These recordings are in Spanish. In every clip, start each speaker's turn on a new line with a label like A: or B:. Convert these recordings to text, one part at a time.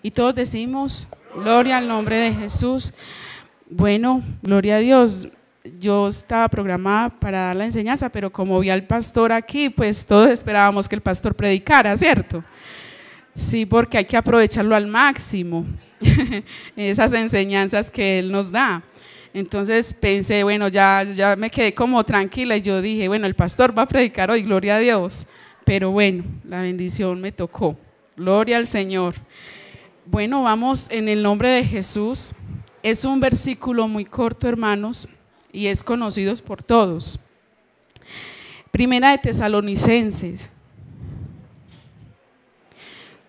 A: Y todos decimos, gloria al nombre de Jesús. Bueno, gloria a Dios. Yo estaba programada para dar la enseñanza, pero como vi al pastor aquí, pues todos esperábamos que el pastor predicara, ¿cierto? Sí, porque hay que aprovecharlo al máximo, esas enseñanzas que él nos da. Entonces pensé, bueno, ya me quedé como tranquila y yo dije, bueno, el pastor va a predicar hoy, gloria a Dios. Pero bueno, la bendición me tocó, gloria al Señor. Bueno, vamos en el nombre de Jesús. Es un versículo muy corto, hermanos, y es conocido por todos. Primera de Tesalonicenses.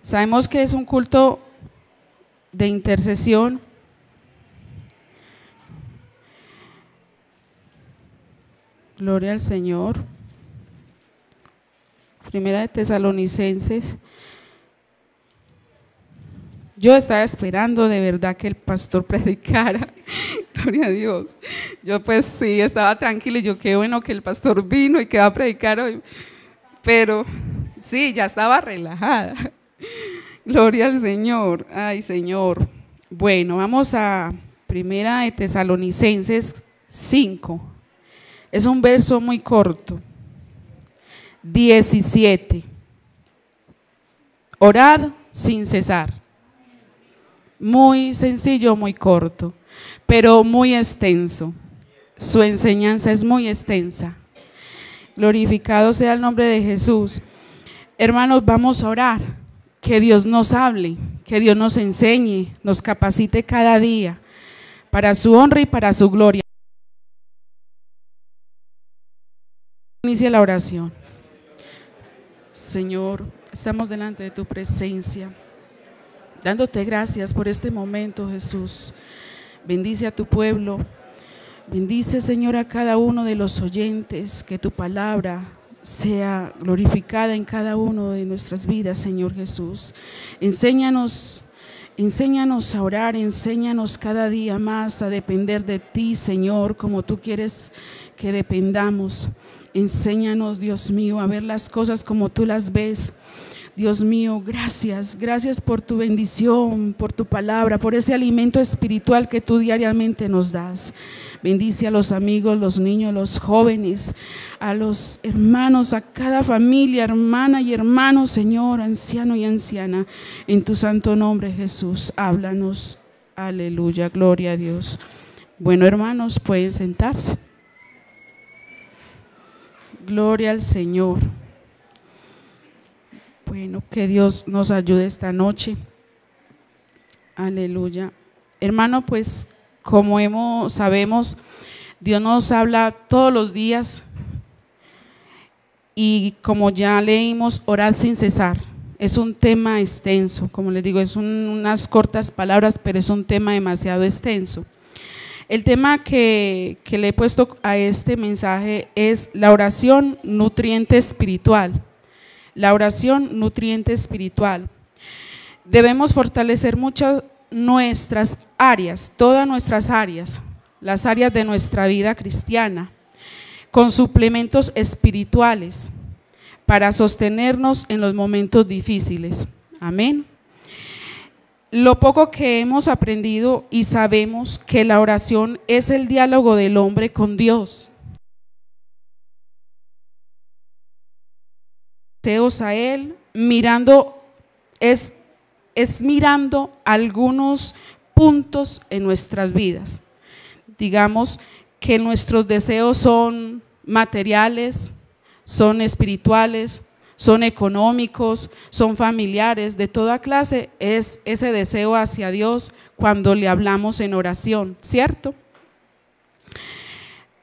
A: Sabemos que es un culto de intercesión. Gloria al Señor. Primera de Tesalonicenses. Yo estaba esperando de verdad que el pastor predicara, gloria a Dios. Yo pues sí, estaba tranquila y yo qué bueno que el pastor vino y que va a predicar hoy. Pero sí, ya estaba relajada. Gloria al Señor. Ay, Señor. Bueno, vamos a Primera de Tesalonicenses 5. Es un verso muy corto. 17. Orad sin cesar. Muy sencillo, muy corto, pero muy extenso. Su enseñanza es muy extensa. Glorificado sea el nombre de Jesús. Hermanos, vamos a orar. Que Dios nos hable, que Dios nos enseñe, nos capacite cada día para su honra y para su gloria. Inicia la oración. Señor, estamos delante de tu presencia, dándote gracias por este momento, Jesús. Bendice a tu pueblo, bendice, Señor, a cada uno de los oyentes, que tu palabra sea glorificada en cada uno de nuestras vidas, Señor Jesús. Enséñanos a orar, enséñanos cada día más a depender de ti, Señor, como tú quieres que dependamos. Enséñanos, Dios mío, a ver las cosas como tú las ves. Dios mío, gracias por tu bendición, por tu palabra, por ese alimento espiritual que tú diariamente nos das. Bendice a los amigos, los niños, los jóvenes, a los hermanos, a cada familia, hermana y hermano, Señor, anciano y anciana. En tu santo nombre, Jesús, háblanos. Aleluya, gloria a Dios. Bueno, hermanos, pueden sentarse. Gloria al Señor. Bueno, que Dios nos ayude esta noche. Aleluya. Hermano, pues como sabemos, Dios nos habla todos los días y como ya leímos, orad sin cesar. Es un tema extenso, como les digo, es unas cortas palabras, pero es un tema demasiado extenso. El tema que le he puesto a este mensaje es la oración nutriente espiritual. La oración nutriente espiritual. Debemos fortalecer muchas nuestras áreas, todas nuestras áreas, las áreas de nuestra vida cristiana, con suplementos espirituales para sostenernos en los momentos difíciles. Amén. Lo poco que hemos aprendido y sabemos que la oración es el diálogo del hombre con Dios. Deseos a Él, mirando algunos puntos en nuestras vidas. Digamos que nuestros deseos son materiales, son espirituales, son económicos, son familiares, de toda clase. Es ese deseo hacia Dios cuando le hablamos en oración, ¿cierto?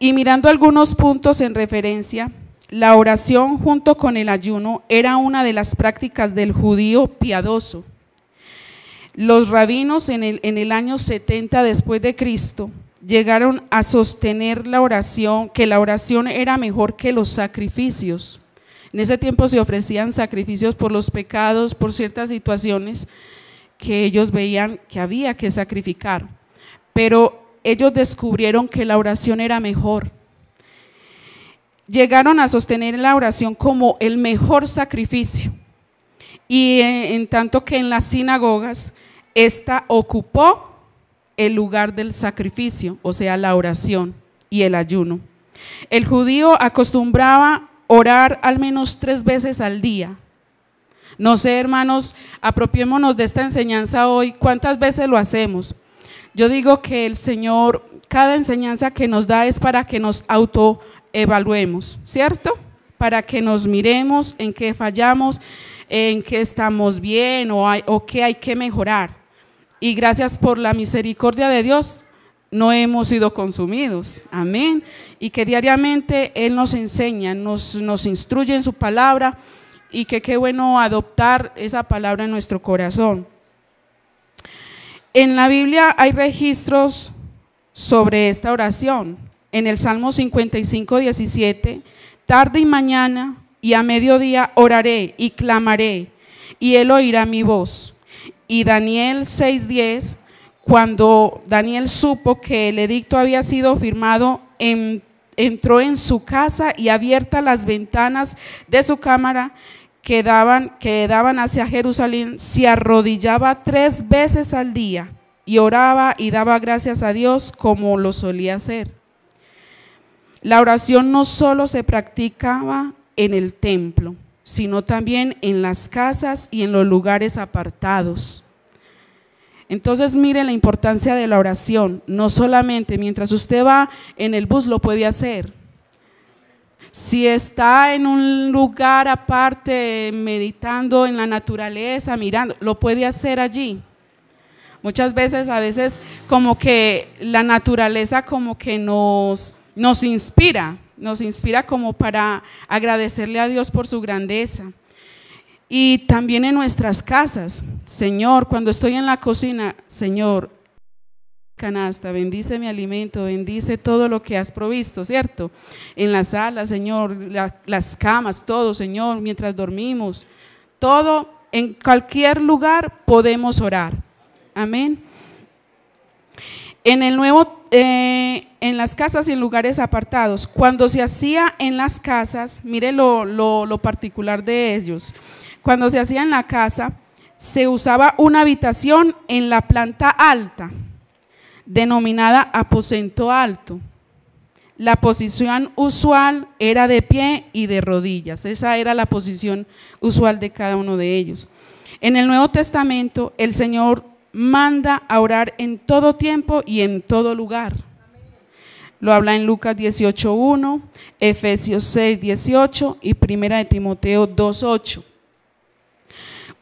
A: Y mirando algunos puntos en referencia, la oración junto con el ayuno era una de las prácticas del judío piadoso. Los rabinos en el año 70 después de Cristo llegaron a sostener la oración, que la oración era mejor que los sacrificios. En ese tiempo se ofrecían sacrificios por los pecados, por ciertas situaciones que ellos veían que había que sacrificar, pero ellos descubrieron que la oración era mejor. Llegaron a sostener la oración como el mejor sacrificio, y en tanto que en las sinagogas Esta ocupó el lugar del sacrificio, o sea, la oración y el ayuno. El judío acostumbraba orar al menos 3 veces al día. No sé, hermanos, apropiémonos de esta enseñanza hoy. ¿Cuántas veces lo hacemos? Yo digo que el Señor, cada enseñanza que nos da es para que nos autoevaluemos, ¿cierto? Para que nos miremos en qué fallamos, en qué estamos bien o qué hay que mejorar. Y gracias por la misericordia de Dios, no hemos sido consumidos, amén. Y que diariamente Él nos enseña, nos instruye en su palabra, y que qué bueno adoptar esa palabra en nuestro corazón. En la Biblia hay registros sobre esta oración. En el Salmo 55, 17, tarde y mañana y a mediodía oraré y clamaré, y Él oirá mi voz. Y Daniel 6:10, cuando Daniel supo que el edicto había sido firmado, entró en su casa y abiertas las ventanas de su cámara que daban hacia Jerusalén, se arrodillaba 3 veces al día y oraba y daba gracias a Dios como lo solía hacer. La oración no solo se practicaba en el templo, sino también en las casas y en los lugares apartados. Entonces mire la importancia de la oración. No solamente mientras usted va en el bus lo puede hacer. Si está en un lugar aparte, meditando en la naturaleza, mirando, lo puede hacer allí. Muchas veces, a veces como que la naturaleza como que nos inspira como para agradecerle a Dios por su grandeza. Y también en nuestras casas, Señor, cuando estoy en la cocina, Señor, canasta, bendice mi alimento, bendice todo lo que has provisto, ¿cierto? En la sala, Señor, las camas, todo, Señor, mientras dormimos, todo, en cualquier lugar podemos orar, amén. En las casas y en lugares apartados, cuando se hacía en las casas, mire lo particular de ellos, cuando se hacía en la casa, se usaba una habitación en la planta alta, denominada aposento alto. La posición usual era de pie y de rodillas, esa era la posición usual de cada uno de ellos. En el Nuevo Testamento el Señor manda a orar en todo tiempo y en todo lugar. Lo habla en Lucas 18:1, Efesios 6:18 y 1 de Timoteo 2:8.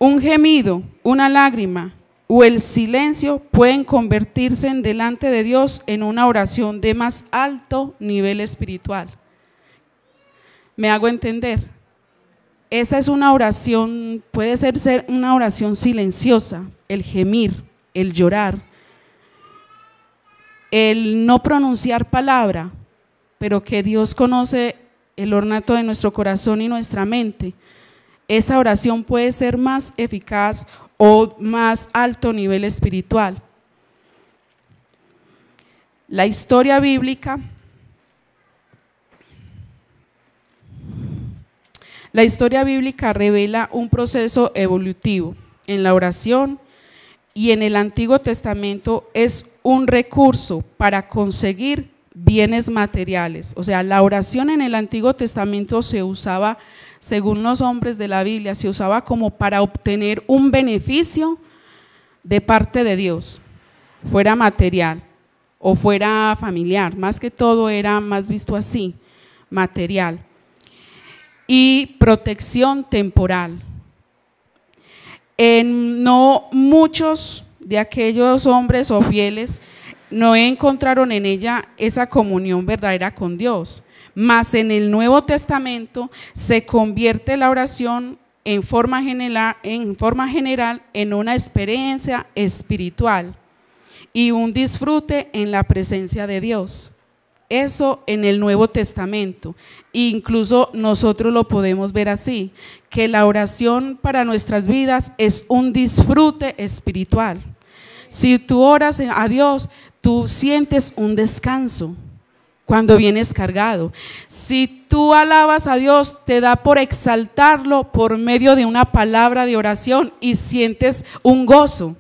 A: Un gemido, una lágrima o el silencio pueden convertirse en delante de Dios en una oración de más alto nivel espiritual. ¿Me hago entender? Esa es una oración, puede ser una oración silenciosa, el gemir, el llorar, el no pronunciar palabra, pero que Dios conoce el ornato de nuestro corazón y nuestra mente. Esa oración puede ser más eficaz o más alto nivel espiritual. La historia bíblica revela un proceso evolutivo en la oración, y en el Antiguo Testamento es un recurso para conseguir bienes materiales. O sea, la oración en el Antiguo Testamento se usaba, según los hombres de la Biblia, se usaba como para obtener un beneficio de parte de Dios, fuera material o fuera familiar, más que todo era más visto así, material, y protección temporal. No muchos de aquellos hombres o fieles no encontraron en ella esa comunión verdadera con Dios, mas en el Nuevo Testamento se convierte la oración en forma general en una experiencia espiritual y un disfrute en la presencia de Dios. Eso en el Nuevo Testamento, incluso nosotros lo podemos ver así, que la oración para nuestras vidas es un disfrute espiritual. Si tú oras a Dios, tú sientes un descanso cuando vienes cargado. Si tú alabas a Dios, te da por exaltarlo por medio de una palabra de oración y sientes un gozo.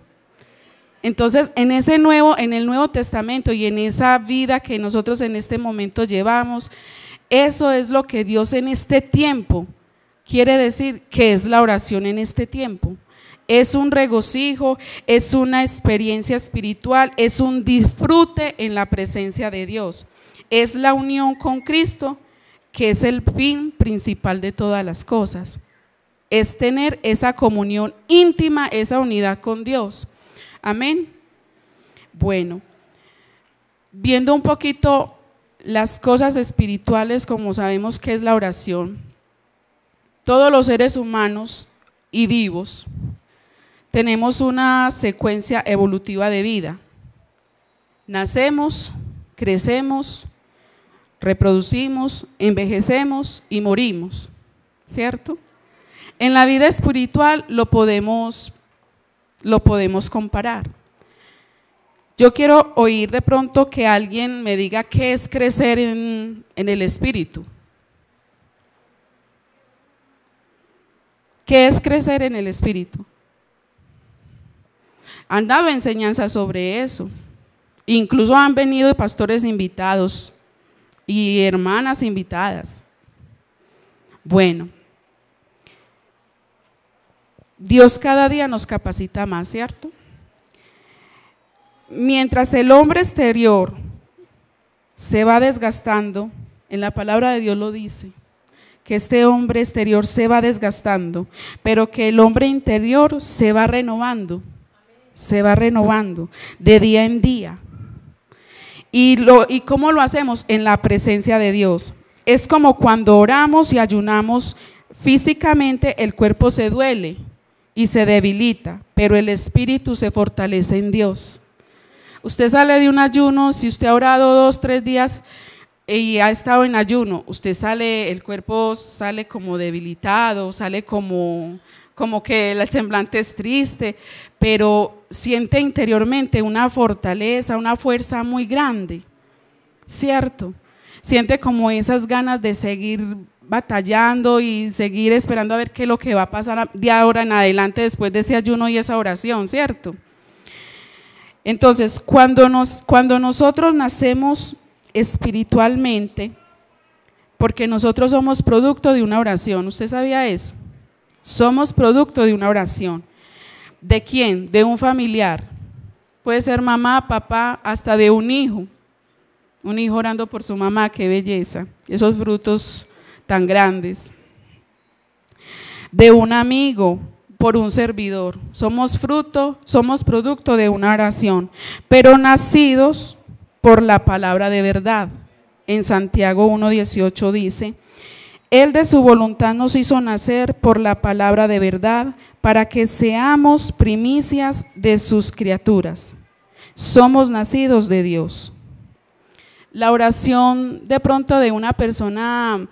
A: Entonces, en el Nuevo Testamento y en esa vida que nosotros en este momento llevamos, eso es lo que Dios en este tiempo quiere decir que es la oración en este tiempo. Es un regocijo, es una experiencia espiritual, es un disfrute en la presencia de Dios. Es la unión con Cristo, que es el fin principal de todas las cosas. Es tener esa comunión íntima, esa unidad con Dios. Amén. Bueno, viendo un poquito las cosas espirituales, como sabemos que es la oración, todos los seres humanos y vivos tenemos una secuencia evolutiva de vida. Nacemos, crecemos, reproducimos, envejecemos y morimos, ¿cierto? En la vida espiritual lo podemos comparar. Yo quiero oír de pronto que alguien me diga qué es crecer en el espíritu. ¿Qué es crecer en el espíritu? Han dado enseñanzas sobre eso. Incluso han venido pastores invitados y hermanas invitadas. Bueno, Dios cada día nos capacita más, ¿cierto? Mientras el hombre exterior se va desgastando, en la palabra de Dios lo dice, que este hombre exterior se va desgastando, pero que el hombre interior se va renovando de día en día. ¿Y cómo lo hacemos? En la presencia de Dios. Es como cuando oramos y ayunamos, físicamente el cuerpo se duele y se debilita, pero el espíritu se fortalece en Dios. Usted sale de un ayuno, si usted ha orado 2, 3 días y ha estado en ayuno, usted sale, el cuerpo sale como debilitado, sale como que el semblante es triste, pero siente interiormente una fortaleza, una fuerza muy grande, ¿cierto? Siente como esas ganas de seguir batallando y seguir esperando a ver qué es lo que va a pasar de ahora en adelante después de ese ayuno y esa oración, ¿cierto? Entonces, cuando nosotros nacemos espiritualmente, porque nosotros somos producto de una oración, ¿usted sabía eso? Somos producto de una oración. ¿De quién? De un familiar. Puede ser mamá, papá, hasta de un hijo orando por su mamá, qué belleza, esos frutos tan grandes. De un amigo, por un servidor, somos producto de una oración, pero nacidos por la palabra de verdad. En Santiago 1:18 dice: Él de su voluntad nos hizo nacer por la palabra de verdad, para que seamos primicias de sus criaturas. Somos nacidos de Dios. La oración de pronto de una persona,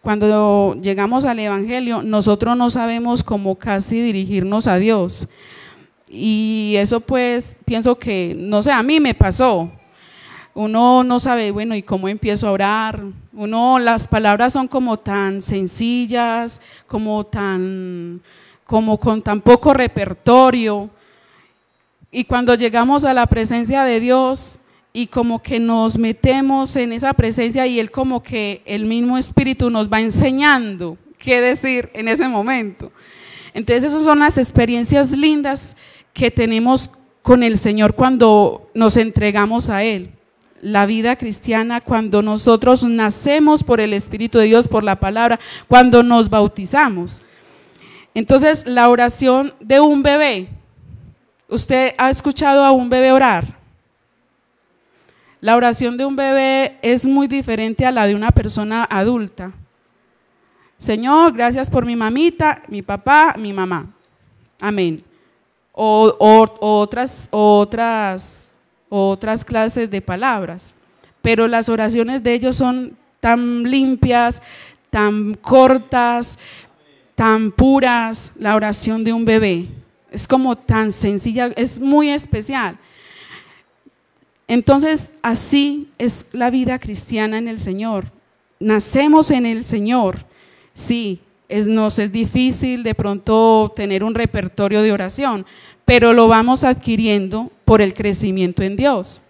A: cuando llegamos al Evangelio, nosotros no sabemos cómo casi dirigirnos a Dios. Y eso pues pienso que, no sé, a mí me pasó. Uno no sabe, bueno, ¿y cómo empiezo a orar? Las palabras son como tan sencillas, como con tan poco repertorio. Y cuando llegamos a la presencia de Dios y como que nos metemos en esa presencia y Él como que el mismo Espíritu nos va enseñando qué decir en ese momento. Entonces esas son las experiencias lindas que tenemos con el Señor cuando nos entregamos a Él. La vida cristiana, cuando nosotros nacemos por el Espíritu de Dios, por la palabra, cuando nos bautizamos. Entonces, la oración de un bebé, ¿usted ha escuchado a un bebé orar? La oración de un bebé es muy diferente a la de una persona adulta. Señor, gracias por mi mamita, mi papá, mi mamá. Amén. Otras clases de palabras, pero las oraciones de ellos son tan limpias, tan cortas, tan puras. La oración de un bebé es como tan sencilla, es muy especial. Entonces, así es la vida cristiana en el Señor. Nacemos en el Señor. Sí, nos es difícil de pronto tener un repertorio de oración, pero lo vamos adquiriendo por el crecimiento en Dios.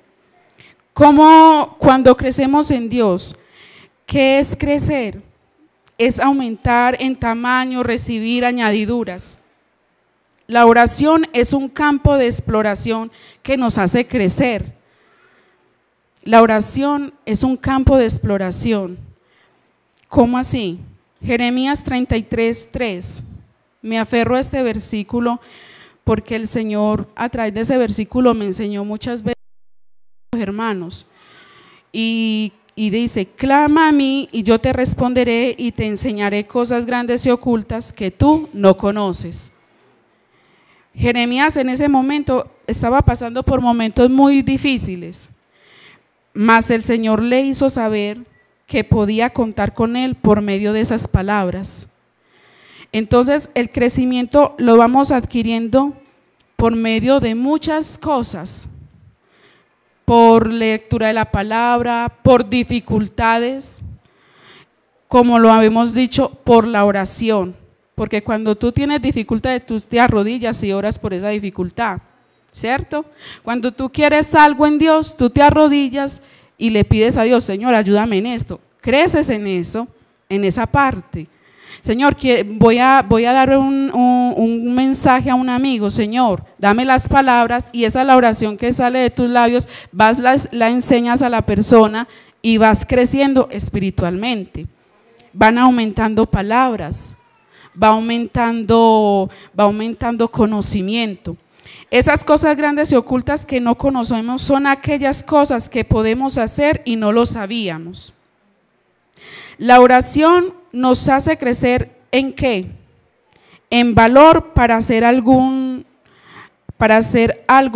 A: Como cuando crecemos en Dios, ¿qué es crecer? Es aumentar en tamaño, recibir añadiduras. La oración es un campo de exploración que nos hace crecer. La oración es un campo de exploración. ¿Cómo así? Jeremías 33:3. Me aferro a este versículo porque el Señor a través de ese versículo me enseñó muchas veces, hermanos, y dice: clama a mí y yo te responderé y te enseñaré cosas grandes y ocultas que tú no conoces. Jeremías en ese momento estaba pasando por momentos muy difíciles, mas el Señor le hizo saber que podía contar con él por medio de esas palabras. Entonces el crecimiento lo vamos adquiriendo por medio de muchas cosas, por lectura de la palabra, por dificultades, como lo habíamos dicho, por la oración, porque cuando tú tienes dificultades, tú te arrodillas y oras por esa dificultad, ¿cierto? Cuando tú quieres algo en Dios, tú te arrodillas y le pides a Dios: Señor, ayúdame en esto. Creces en eso, en esa parte. Señor, voy a dar un mensaje a un amigo. Señor, dame las palabras, y esa es la oración que sale de tus labios, la enseñas a la persona y vas creciendo espiritualmente. Van aumentando palabras, va aumentando conocimiento. Esas cosas grandes y ocultas que no conocemos son aquellas cosas que podemos hacer y no lo sabíamos. La oración nos hace crecer ¿en qué? En valor para hacer algo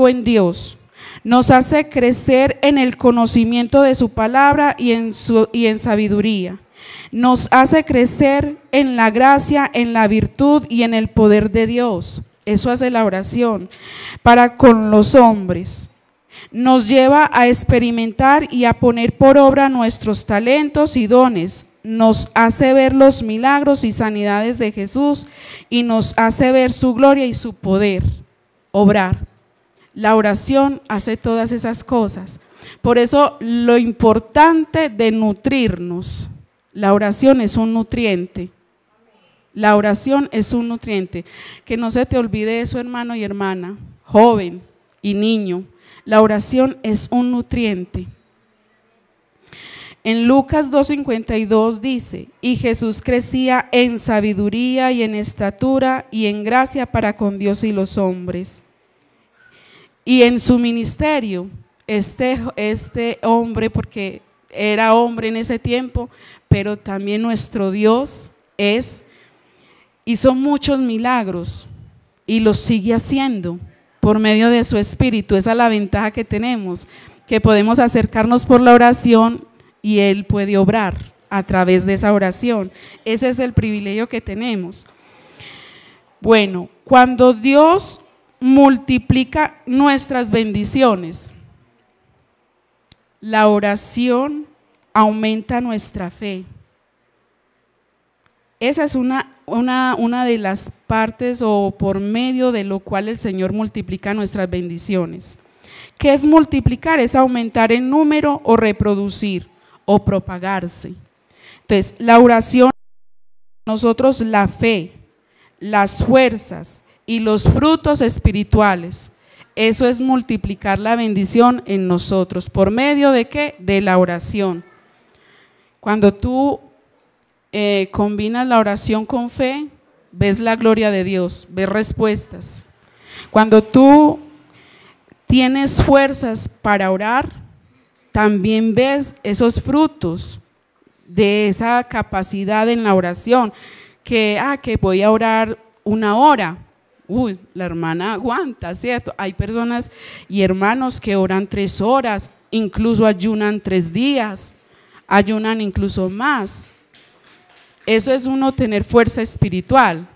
A: en Dios. Nos hace crecer en el conocimiento de su palabra y en sabiduría. Nos hace crecer en la gracia, en la virtud y en el poder de Dios. Eso hace la oración para con los hombres. Nos lleva a experimentar y a poner por obra nuestros talentos y dones. Nos hace ver los milagros y sanidades de Jesús y nos hace ver su gloria y su poder obrar. La oración hace todas esas cosas. Por eso lo importante de nutrirnos. La oración es un nutriente. La oración es un nutriente. Que no se te olvide eso, hermano y hermana, joven y niño. La oración es un nutriente. En Lucas 2:52 dice: y Jesús crecía en sabiduría y en estatura y en gracia para con Dios y los hombres. Y en su ministerio, este hombre, porque era hombre en ese tiempo, pero también nuestro Dios hizo muchos milagros y los sigue haciendo por medio de su Espíritu. Esa es la ventaja que tenemos, que podemos acercarnos por la oración y Él puede obrar a través de esa oración. Ese es el privilegio que tenemos. Bueno, cuando Dios multiplica nuestras bendiciones, la oración aumenta nuestra fe. Esa es una de las partes o por medio de lo cual el Señor multiplica nuestras bendiciones. ¿Qué es multiplicar? Es aumentar en número o reproducir o propagarse. Entonces, la oración, nosotros la fe, las fuerzas y los frutos espirituales. Eso es multiplicar la bendición en nosotros. ¿Por medio de qué? De la oración. Cuando tú combinas la oración con fe, ves la gloria de Dios, ves respuestas. Cuando tú tienes fuerzas para orar, también ves esos frutos de esa capacidad en la oración, que voy a orar 1 hora. Uy, la hermana aguanta, ¿cierto? Hay personas y hermanos que oran 3 horas, incluso ayunan 3 días, ayunan incluso más. Eso es uno tener fuerza espiritual.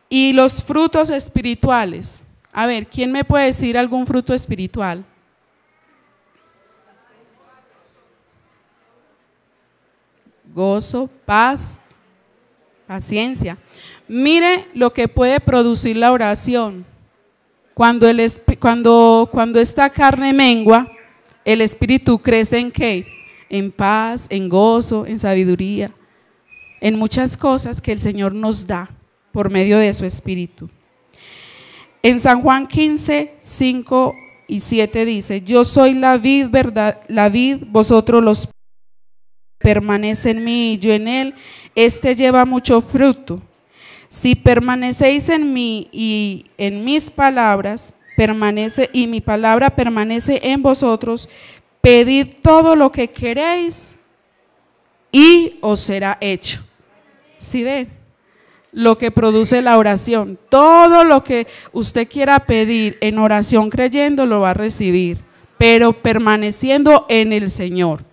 A: Y los frutos espirituales. A ver, ¿quién me puede decir algún fruto espiritual? Gozo, paz, paciencia. Mire lo que puede producir la oración. Cuando esta carne mengua, el espíritu crece ¿en qué? En paz, en gozo, en sabiduría, en muchas cosas que el Señor nos da por medio de su espíritu. En San Juan 15, 5 y 7 dice: yo soy la vid, verdad, la vid, vosotros los permanece en mí y yo en él, este lleva mucho fruto. Si permanecéis en mí y en mis palabras permanece, y mi palabra permanece en vosotros, pedid todo lo que queréis y os será hecho. ¿Sí ven? Lo que produce la oración, todo lo que usted quiera pedir en oración creyendo lo va a recibir, pero permaneciendo en el Señor.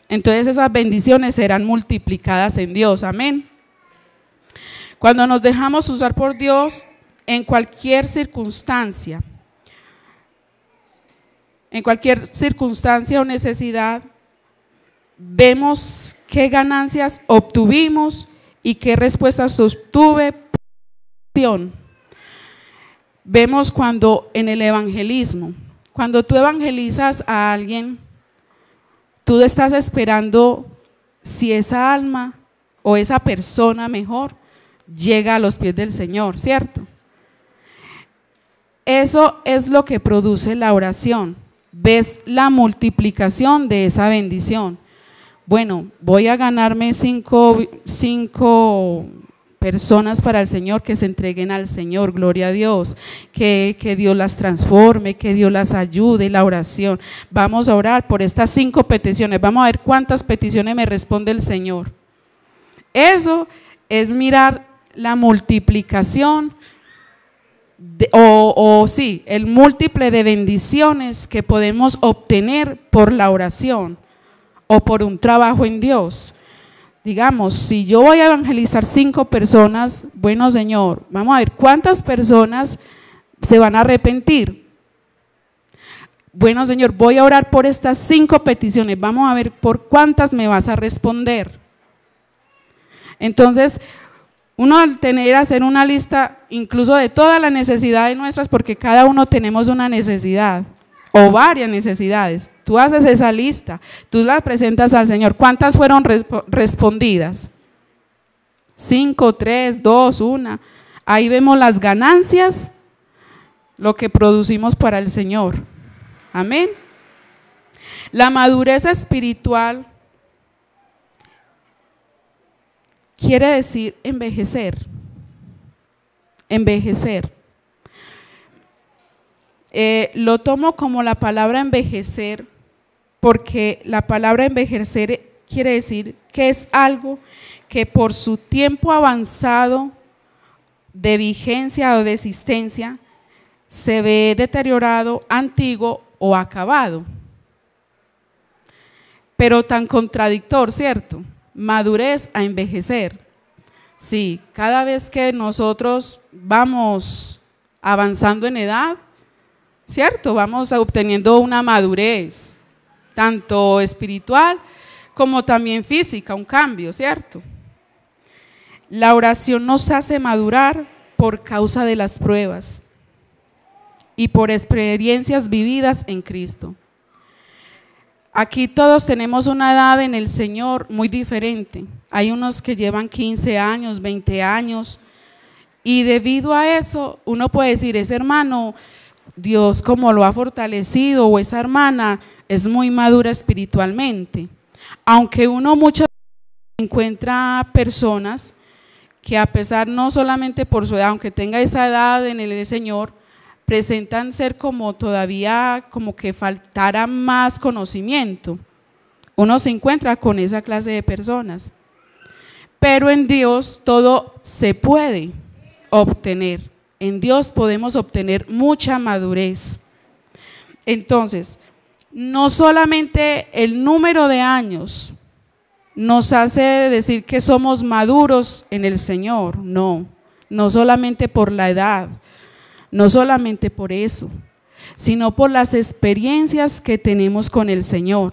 A: Entonces esas bendiciones serán multiplicadas en Dios, amén. Cuando nos dejamos usar por Dios en cualquier circunstancia o necesidad, vemos qué ganancias obtuvimos y qué respuestas obtuve. Vemos cuando en el evangelismo, cuando tú evangelizas a alguien, tú estás esperando si esa alma o esa persona mejor llega a los pies del Señor, ¿cierto? Eso es lo que produce la oración. Ves la multiplicación de esa bendición. Bueno, voy a ganarme cinco personas para el Señor, que se entreguen al Señor, gloria a Dios, que Dios las transforme, que Dios las ayude, la oración. Vamos a orar por estas 5 peticiones, vamos a ver cuántas peticiones me responde el Señor. Eso es mirar la multiplicación, el múltiple de bendiciones que podemos obtener por la oración o por un trabajo en Dios. Digamos, si yo voy a evangelizar 5 personas, bueno Señor, vamos a ver cuántas personas se van a arrepentir. Bueno Señor, voy a orar por estas 5 peticiones, vamos a ver por cuántas me vas a responder. Entonces, uno al hacer una lista incluso de todas las necesidades nuestras, porque cada uno tenemos una necesidad o varias necesidades. Tú haces esa lista, tú la presentas al Señor. ¿Cuántas fueron respondidas? 5, 3, 2, 1. Ahí vemos las ganancias, lo que producimos para el Señor. Amén. La madurez espiritual quiere decir envejecer. Envejecer. Lo tomo como la palabra envejecer, porque la palabra envejecer quiere decir que es algo que por su tiempo avanzado de vigencia o de existencia se ve deteriorado, antiguo o acabado. Pero tan contradictor, ¿cierto? Madurez a envejecer. Sí, cada vez que nosotros vamos avanzando en edad, ¿cierto? Vamos obteniendo una madurez, tanto espiritual como también física, un cambio, ¿cierto? La oración nos hace madurar por causa de las pruebas y por experiencias vividas en Cristo. Aquí todos tenemos una edad en el Señor muy diferente. Hay unos que llevan 15 años, 20 años, y debido a eso uno puede decir, ese hermano, Dios como lo ha fortalecido, o esa hermana es muy madura espiritualmente. Aunque uno muchas veces encuentra personas que a pesar no solamente por su edad, aunque tenga esa edad en el Señor, presentan ser como todavía como que faltara más conocimiento. Uno se encuentra con esa clase de personas. Pero en Dios todo se puede obtener. En Dios podemos obtener mucha madurez. Entonces, no solamente el número de años nos hace decir que somos maduros en el Señor, no solamente por la edad, no solamente por eso, sino por las experiencias que tenemos con el Señor.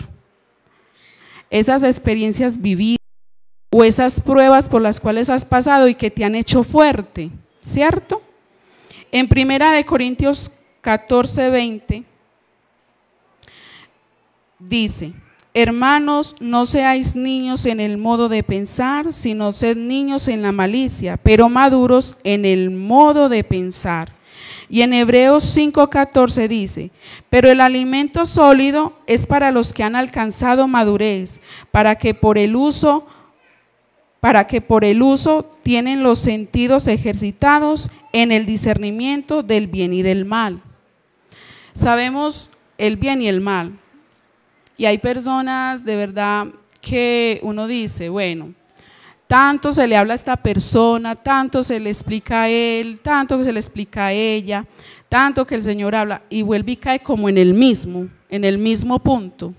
A: Esas experiencias vividas o esas pruebas por las cuales has pasado y que te han hecho fuerte, ¿cierto? En 1 Corintios 14:20 dice: hermanos, no seáis niños en el modo de pensar, sino sed niños en la malicia, pero maduros en el modo de pensar. Y en Hebreos 5:14 dice: pero el alimento sólido es para los que han alcanzado madurez, para que por el uso tienen los sentidos ejercitados en el discernimiento del bien y del mal. Sabemos el bien y el mal. Y hay personas de verdad que uno dice, bueno, tanto se le habla a esta persona, tanto se le explica a él, tanto que se le explica a ella, tanto que el Señor habla, y vuelve y cae como en el mismo punto.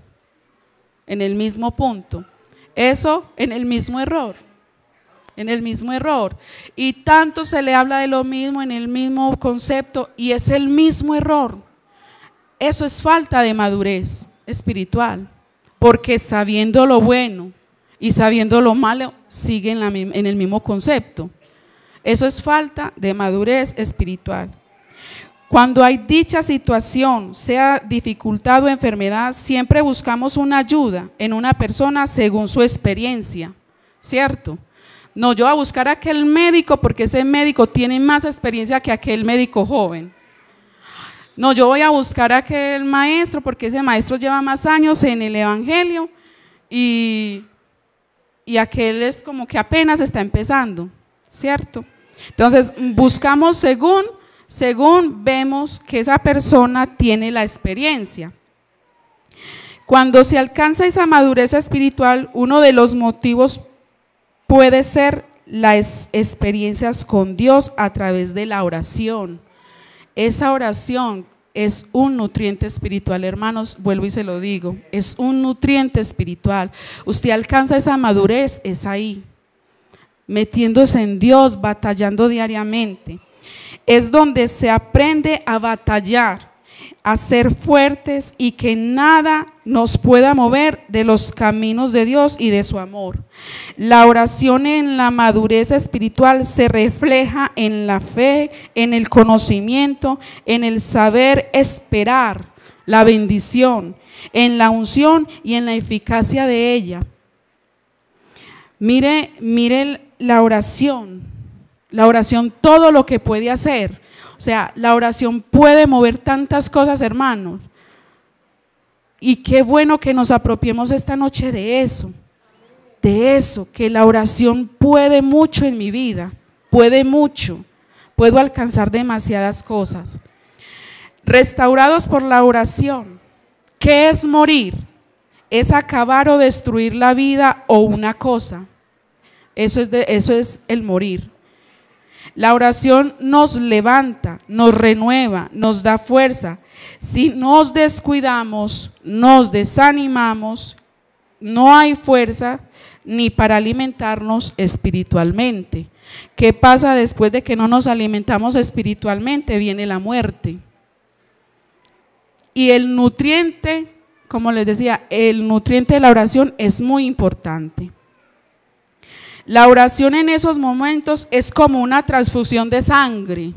A: Eso, en el mismo error. Y tanto se le habla de lo mismo, en el mismo concepto, y es el mismo error. Eso es falta de madurez espiritual, porque sabiendo lo bueno y sabiendo lo malo, sigue en el mismo concepto. Eso es falta de madurez espiritual. Cuando hay dicha situación, sea dificultad o enfermedad, siempre buscamos una ayuda en una persona según su experiencia, ¿cierto? No, yo voy a buscar a aquel médico porque ese médico tiene más experiencia que aquel médico joven. No, yo voy a buscar a aquel maestro porque ese maestro lleva más años en el evangelio y aquel es como que apenas está empezando, ¿cierto? Entonces buscamos según vemos que esa persona tiene la experiencia. Cuando se alcanza esa madurez espiritual, uno de los motivos puede ser las experiencias con Dios a través de la oración. Esa oración es un nutriente espiritual, hermanos, vuelvo y se lo digo, es un nutriente espiritual. Usted alcanza esa madurez, es ahí, metiéndose en Dios, batallando diariamente. Es donde se aprende a batallar, a ser fuertes y que nada nos pueda mover de los caminos de Dios y de su amor. La oración en la madurez espiritual se refleja en la fe, en el conocimiento, en el saber esperar la bendición, en la unción y en la eficacia de ella. Mire la oración todo lo que puede hacer. O sea, la oración puede mover tantas cosas, hermanos. Y qué bueno que nos apropiemos esta noche de eso, que la oración puede mucho en mi vida, puede mucho, puedo alcanzar demasiadas cosas. Restaurados por la oración. ¿Qué es morir? Es acabar o destruir la vida o una cosa. Eso es el morir. La oración nos levanta, nos renueva, nos da fuerza. Si nos descuidamos, nos desanimamos, no hay fuerza ni para alimentarnos espiritualmente. ¿Qué pasa después de que no nos alimentamos espiritualmente? Viene la muerte. Y el nutriente, como les decía, el nutriente de la oración es muy importante. La oración en esos momentos es como una transfusión de sangre.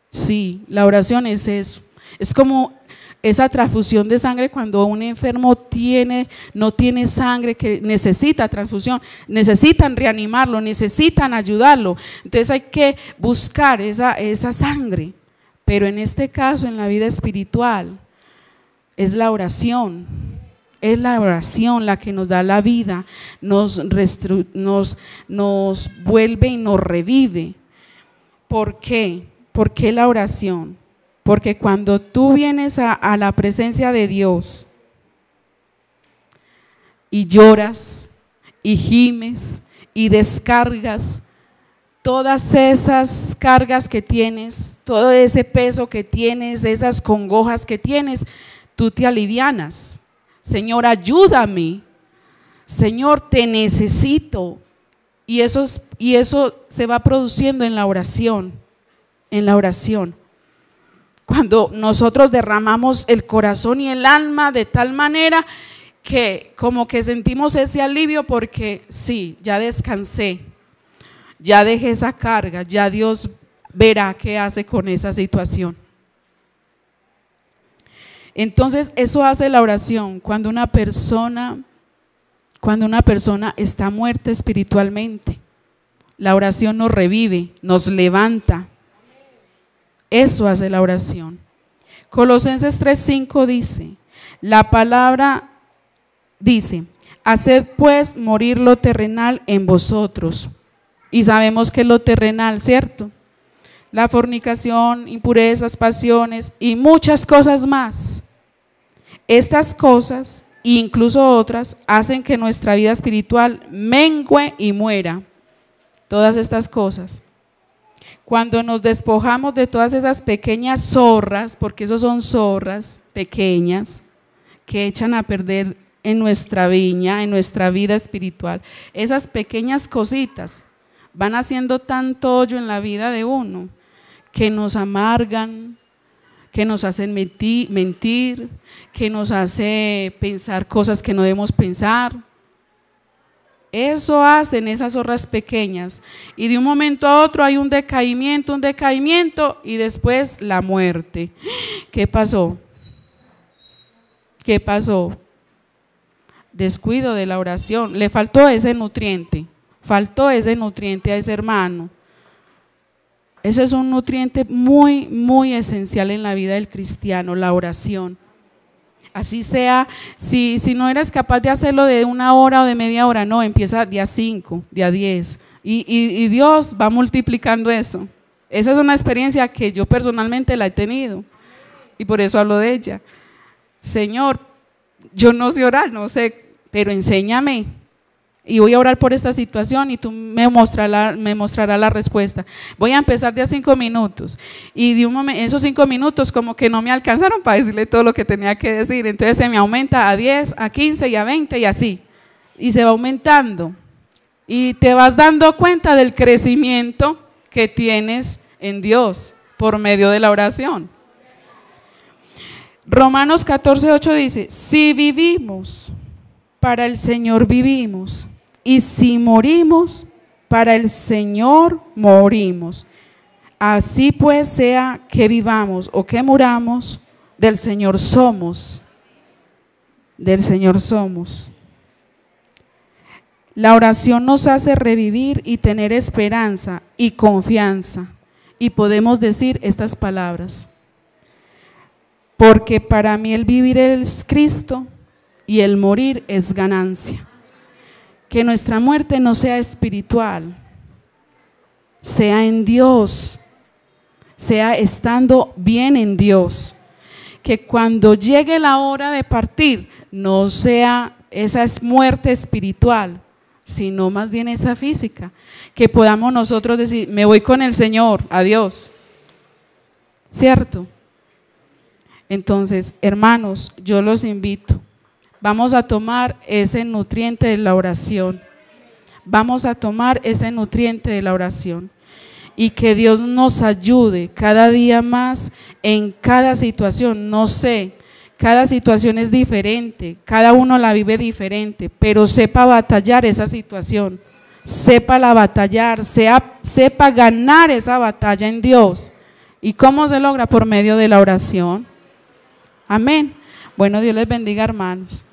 A: Sí, la oración es eso. Es como esa transfusión de sangre cuando un enfermo no tiene sangre, que necesita transfusión, necesitan reanimarlo, necesitan ayudarlo. Entonces hay que buscar esa sangre. Pero en este caso, en la vida espiritual, es la oración. Es la oración la que nos da la vida, nos vuelve y nos revive. ¿Por qué? ¿Por qué la oración? Porque cuando tú vienes a la presencia de Dios y lloras y gimes y descargas todas esas cargas que tienes, todo ese peso que tienes, esas congojas que tienes, tú te alivianas. Señor, ayúdame. Señor, te necesito. Y eso se va produciendo en la oración. En la oración. Cuando nosotros derramamos el corazón y el alma de tal manera que como que sentimos ese alivio porque sí, ya descansé, ya dejé esa carga, ya Dios verá qué hace con esa situación. Entonces, eso hace la oración cuando una persona está muerta espiritualmente. La oración nos revive, nos levanta. Eso hace la oración. Colosenses 3:5 dice, la palabra dice, haced pues morir lo terrenal en vosotros. Y sabemos que es lo terrenal, ¿cierto? La fornicación, impurezas, pasiones y muchas cosas más. Estas cosas, incluso otras, hacen que nuestra vida espiritual mengüe y muera. Todas estas cosas. Cuando nos despojamos de todas esas pequeñas zorras, porque esos son zorras pequeñas que echan a perder en nuestra viña, en nuestra vida espiritual, esas pequeñas cositas van haciendo tanto hoyo en la vida de uno que nos amargan, que nos hacen mentir, que nos hace pensar cosas que no debemos pensar. Eso hacen esas zorras pequeñas y de un momento a otro hay un decaimiento y después la muerte. ¿Qué pasó? ¿Qué pasó? Descuido de la oración, le faltó ese nutriente a ese hermano. Ese es un nutriente muy, muy esencial en la vida del cristiano, la oración. Así sea, si no eres capaz de hacerlo de 1 hora o de media hora, no, empieza día 5, día 10 y Dios va multiplicando eso. Esa es una experiencia que yo personalmente la he tenido y por eso hablo de ella. Señor, yo no sé orar, no sé, pero enséñame y voy a orar por esta situación y tú me mostrarás la respuesta. Voy a empezar de a 5 minutos y de un momento, esos 5 minutos como que no me alcanzaron para decirle todo lo que tenía que decir, entonces se me aumenta a 10, a 15 y a 20 y así, y se va aumentando y te vas dando cuenta del crecimiento que tienes en Dios por medio de la oración. Romanos 14:8 dice, si vivimos, para el Señor vivimos, y si morimos, para el Señor morimos. Así pues, sea que vivamos o que muramos, del Señor somos. Del Señor somos. La oración nos hace revivir y tener esperanza y confianza. Y podemos decir estas palabras. Porque para mí el vivir es Cristo y el morir es ganancia. Que nuestra muerte no sea espiritual, sea en Dios, sea estando bien en Dios. Que cuando llegue la hora de partir, no sea esa muerte espiritual, sino más bien esa física. Que podamos nosotros decir, me voy con el Señor, adiós. ¿Cierto? Entonces, hermanos, yo los invito. Vamos a tomar ese nutriente de la oración. Vamos a tomar ese nutriente de la oración. Y que Dios nos ayude cada día más en cada situación. No sé, cada situación es diferente, cada uno la vive diferente, pero sepa batallar esa situación. Sepa la batallar, sepa ganar esa batalla en Dios. ¿Y cómo se logra? Por medio de la oración. Amén. Bueno, Dios les bendiga, hermanos.